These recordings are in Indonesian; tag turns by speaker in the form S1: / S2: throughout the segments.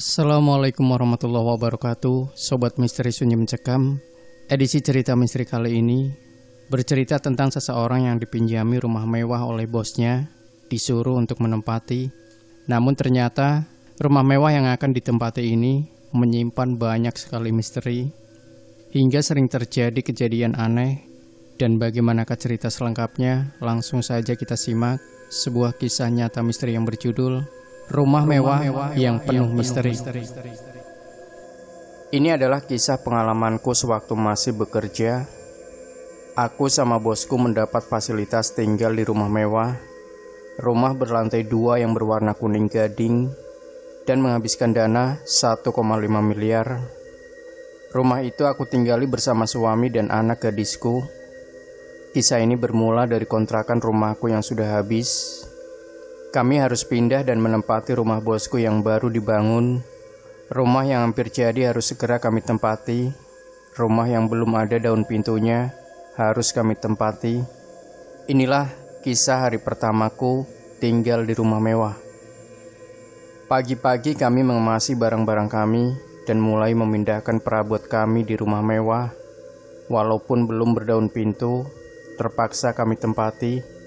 S1: Assalamualaikum warahmatullahi wabarakatuh. Sobat Misteri Sunyi Mencekam. Edisi cerita misteri kali ini bercerita tentang seseorang yang dipinjami rumah mewah oleh bosnya, disuruh untuk menempati. Namun ternyata rumah mewah yang akan ditempati ini menyimpan banyak sekali misteri, hingga sering terjadi kejadian aneh. Dan bagaimanakah cerita selengkapnya? Langsung saja kita simak sebuah kisah nyata misteri yang berjudul Rumah Mewah yang Penuh Misteri. Ini adalah kisah pengalamanku sewaktu masih bekerja. Aku sama bosku mendapat fasilitas tinggal di rumah mewah. Rumah berlantai 2 yang berwarna kuning gading dan menghabiskan dana 1,5 miliar. Rumah itu aku tinggali bersama suami dan anak gadisku. Kisah ini bermula dari kontrakan rumahku yang sudah habis. Kami harus pindah dan menempati rumah bosku yang baru dibangun. Rumah yang hampir jadi harus segera kami tempati. Rumah yang belum ada daun pintunya harus kami tempati. Inilah kisah hari pertamaku tinggal di rumah mewah. Pagi-pagi kami mengemasi barang-barang kami dan mulai memindahkan perabot kami di rumah mewah. Walaupun belum berdaun pintu, terpaksa kami tempati.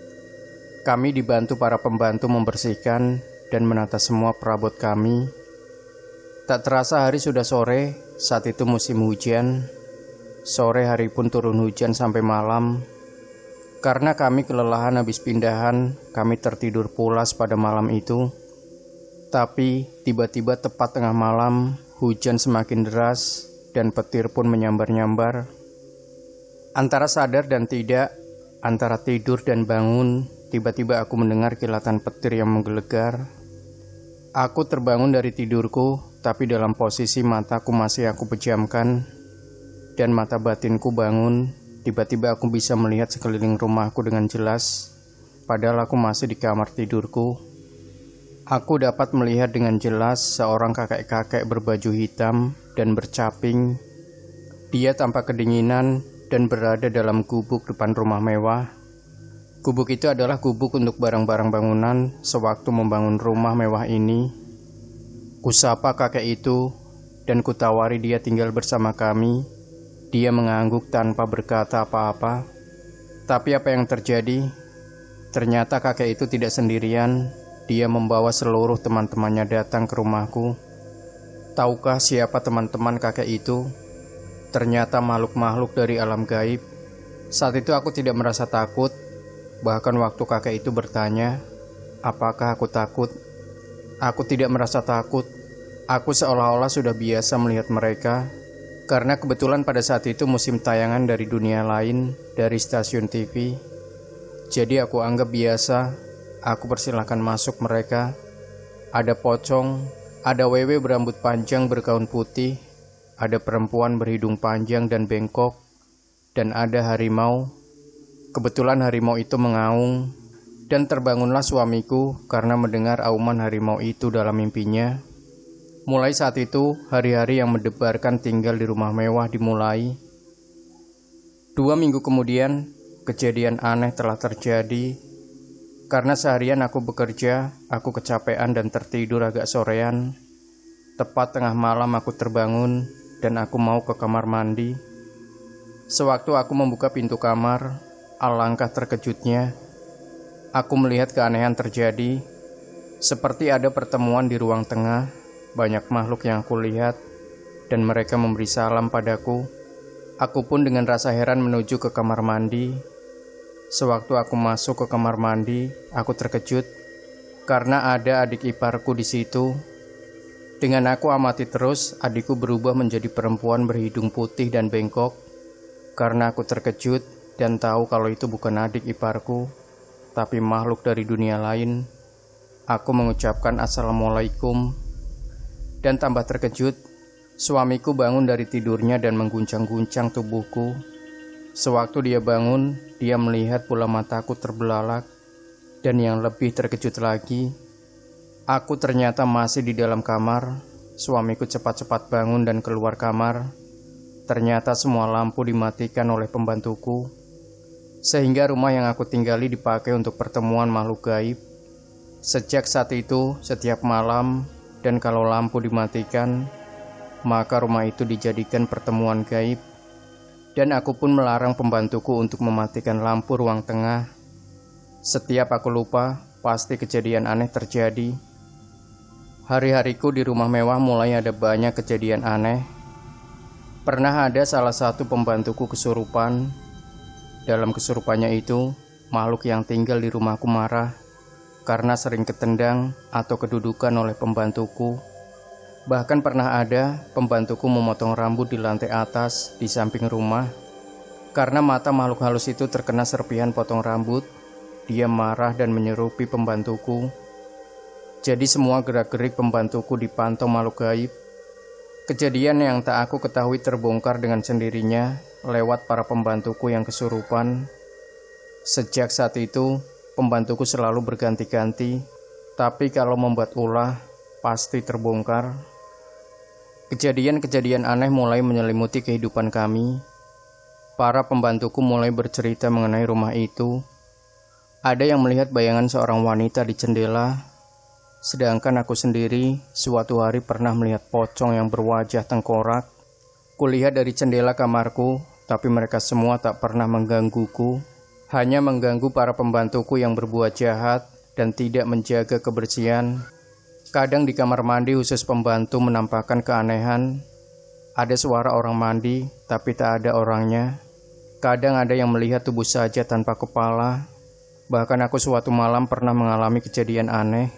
S1: Kami dibantu para pembantu membersihkan dan menata semua perabot kami. Tak terasa hari sudah sore, saat itu musim hujan. Sore hari pun turun hujan sampai malam. Karena kami kelelahan habis pindahan, kami tertidur pulas pada malam itu. Tapi tiba-tiba tepat tengah malam, hujan semakin deras dan petir pun menyambar-nyambar. Antara sadar dan tidak, antara tidur dan bangun, tiba-tiba aku mendengar kilatan petir yang menggelegar. Aku terbangun dari tidurku, tapi dalam posisi mataku masih aku pejamkan. Dan mata batinku bangun, tiba-tiba aku bisa melihat sekeliling rumahku dengan jelas. Padahal aku masih di kamar tidurku. Aku dapat melihat dengan jelas seorang kakek-kakek berbaju hitam dan bercaping. Dia tampak kedinginan dan berada dalam gubuk depan rumah mewah. Gubuk itu adalah gubuk untuk barang-barang bangunan sewaktu membangun rumah mewah ini. Kusapa kakek itu dan kutawari dia tinggal bersama kami. Dia mengangguk tanpa berkata apa-apa. Tapi apa yang terjadi? Ternyata kakek itu tidak sendirian. Dia membawa seluruh teman-temannya datang ke rumahku. Tahukah siapa teman-teman kakek itu? Ternyata makhluk-makhluk dari alam gaib. Saat itu aku tidak merasa takut. Bahkan waktu kakek itu bertanya, apakah aku takut? Aku tidak merasa takut. Aku seolah-olah sudah biasa melihat mereka. Karena kebetulan pada saat itu musim tayangan dari dunia lain, dari stasiun TV. Jadi aku anggap biasa. Aku persilahkan masuk mereka. Ada pocong, ada wewe berambut panjang bergaun putih, ada perempuan berhidung panjang dan bengkok, dan ada harimau. Kebetulan harimau itu mengaung, dan terbangunlah suamiku karena mendengar auman harimau itu dalam mimpinya. Mulai saat itu, hari-hari yang mendebarkan tinggal di rumah mewah dimulai. 2 minggu kemudian, kejadian aneh telah terjadi. Karena seharian aku bekerja, aku kecapean dan tertidur agak sorean. Tepat tengah malam aku terbangun, dan aku mau ke kamar mandi. Sewaktu aku membuka pintu kamar, alangkah terkejutnya, aku melihat keanehan terjadi. Seperti ada pertemuan di ruang tengah. Banyak makhluk yang aku lihat, dan mereka memberi salam padaku. Aku pun dengan rasa heran menuju ke kamar mandi. Sewaktu aku masuk ke kamar mandi, aku terkejut karena ada adik iparku di situ. Dengan aku amati terus, adikku berubah menjadi perempuan berhidung putih dan bengkok. Karena aku terkejut dan tahu kalau itu bukan adik iparku, tapi makhluk dari dunia lain. Aku mengucapkan assalamualaikum. Dan tambah terkejut, suamiku bangun dari tidurnya dan mengguncang-guncang tubuhku. Sewaktu dia bangun, dia melihat bola mataku terbelalak. Dan yang lebih terkejut lagi, aku ternyata masih di dalam kamar. Suamiku cepat-cepat bangun dan keluar kamar. Ternyata semua lampu dimatikan oleh pembantuku. Sehingga rumah yang aku tinggali dipakai untuk pertemuan makhluk gaib. Sejak saat itu, setiap malam dan kalau lampu dimatikan, maka rumah itu dijadikan pertemuan gaib. Dan aku pun melarang pembantuku untuk mematikan lampu ruang tengah. Setiap aku lupa, pasti kejadian aneh terjadi. Hari-hariku di rumah mewah mulai ada banyak kejadian aneh. Pernah ada salah satu pembantuku kesurupan. Dalam kesurupannya itu, makhluk yang tinggal di rumahku marah karena sering ketendang atau kedudukan oleh pembantuku. Bahkan pernah ada pembantuku memotong rambut di lantai atas di samping rumah. Karena mata makhluk halus itu terkena serpihan potong rambut, dia marah dan menyerupi pembantuku. Jadi semua gerak-gerik pembantuku dipantau makhluk gaib. Kejadian yang tak aku ketahui terbongkar dengan sendirinya lewat para pembantuku yang kesurupan. Sejak saat itu, pembantuku selalu berganti-ganti, tapi kalau membuat ulah, pasti terbongkar. Kejadian-kejadian aneh mulai menyelimuti kehidupan kami. Para pembantuku mulai bercerita mengenai rumah itu. Ada yang melihat bayangan seorang wanita di jendela, sedangkan aku sendiri suatu hari pernah melihat pocong yang berwajah tengkorak. Kulihat dari jendela kamarku, tapi mereka semua tak pernah menggangguku, hanya mengganggu para pembantuku yang berbuat jahat dan tidak menjaga kebersihan. Kadang di kamar mandi khusus pembantu menampakkan keanehan. Ada suara orang mandi, tapi tak ada orangnya. Kadang ada yang melihat tubuh saja tanpa kepala. Bahkan aku suatu malam pernah mengalami kejadian aneh.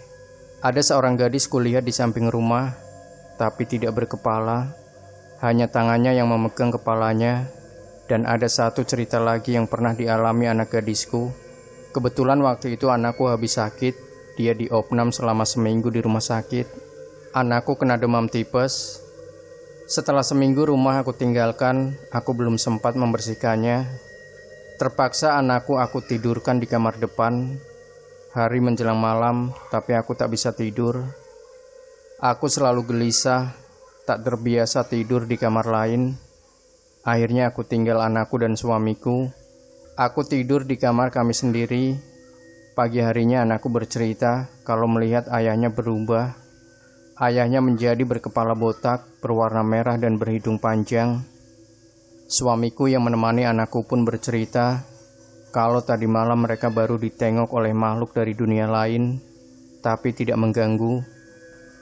S1: Ada seorang gadis kulihat di samping rumah, tapi tidak berkepala. Hanya tangannya yang memegang kepalanya. Dan ada satu cerita lagi yang pernah dialami anak gadisku. Kebetulan waktu itu anakku habis sakit. Dia diopnam selama seminggu di rumah sakit. Anakku kena demam tipes. Setelah seminggu rumah aku tinggalkan, aku belum sempat membersihkannya. Terpaksa anakku aku tidurkan di kamar depan. Hari menjelang malam, tapi aku tak bisa tidur. Aku selalu gelisah, tak terbiasa tidur di kamar lain. Akhirnya aku tinggal anakku dan suamiku. Aku tidur di kamar kami sendiri. Pagi harinya anakku bercerita kalau melihat ayahnya berubah. Ayahnya menjadi berkepala botak, berwarna merah dan berhidung panjang. Suamiku yang menemani anakku pun bercerita kalau tadi malam mereka baru ditengok oleh makhluk dari dunia lain, tapi tidak mengganggu.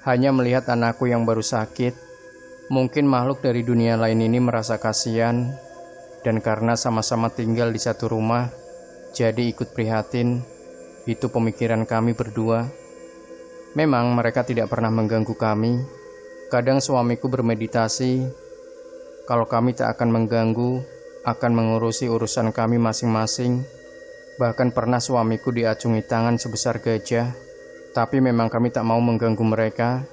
S1: Hanya melihat anakku yang baru sakit. Mungkin makhluk dari dunia lain ini merasa kasihan, dan karena sama-sama tinggal di satu rumah, jadi ikut prihatin. Itu pemikiran kami berdua. Memang mereka tidak pernah mengganggu kami. Kadang suamiku bermeditasi. Kalau kami tak akan mengganggu, akan mengurusi urusan kami masing-masing. Bahkan pernah suamiku diacungi tangan sebesar gajah. Tapi memang kami tak mau mengganggu mereka.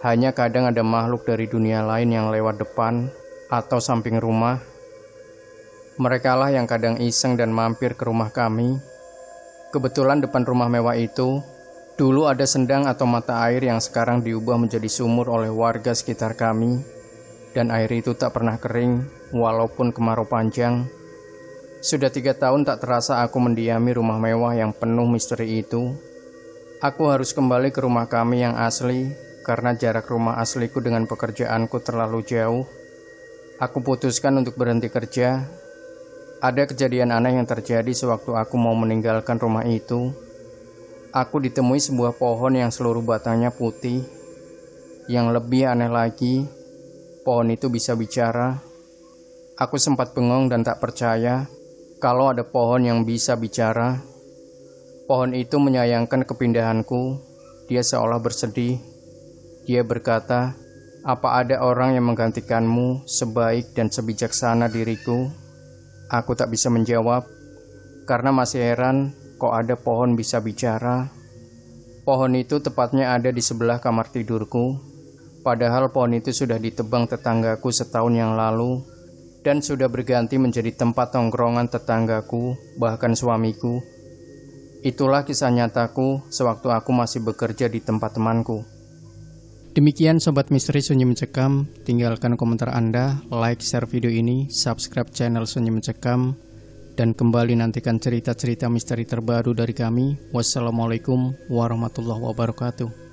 S1: Hanya kadang ada makhluk dari dunia lain yang lewat depan atau samping rumah. Merekalah yang kadang iseng dan mampir ke rumah kami. Kebetulan depan rumah mewah itu, dulu ada sendang atau mata air yang sekarang diubah menjadi sumur oleh warga sekitar kami. Dan air itu tak pernah kering, walaupun kemarau panjang. Sudah 3 tahun tak terasa aku mendiami rumah mewah yang penuh misteri itu. Aku harus kembali ke rumah kami yang asli, karena jarak rumah asliku dengan pekerjaanku terlalu jauh. Aku putuskan untuk berhenti kerja. Ada kejadian aneh yang terjadi sewaktu aku mau meninggalkan rumah itu. Aku ditemui sebuah pohon yang seluruh batangnya putih. Yang lebih aneh lagi, pohon itu bisa bicara. Aku sempat bengong dan tak percaya kalau ada pohon yang bisa bicara. Pohon itu menyayangkan kepindahanku. Dia seolah bersedih. Dia berkata, "Apa ada orang yang menggantikanmu sebaik dan sebijaksana diriku?" Aku tak bisa menjawab, karena masih heran kok ada pohon bisa bicara. Pohon itu tepatnya ada di sebelah kamar tidurku, padahal pohon itu sudah ditebang tetanggaku setahun yang lalu, dan sudah berganti menjadi tempat tongkrongan tetanggaku, bahkan suamiku. Itulah kisah nyataku sewaktu aku masih bekerja di tempat temanku. Demikian Sobat Misteri Sunyi Mencekam, tinggalkan komentar Anda, like, share video ini, subscribe channel Sunyi Mencekam, dan kembali nantikan cerita-cerita misteri terbaru dari kami. Wassalamualaikum warahmatullahi wabarakatuh.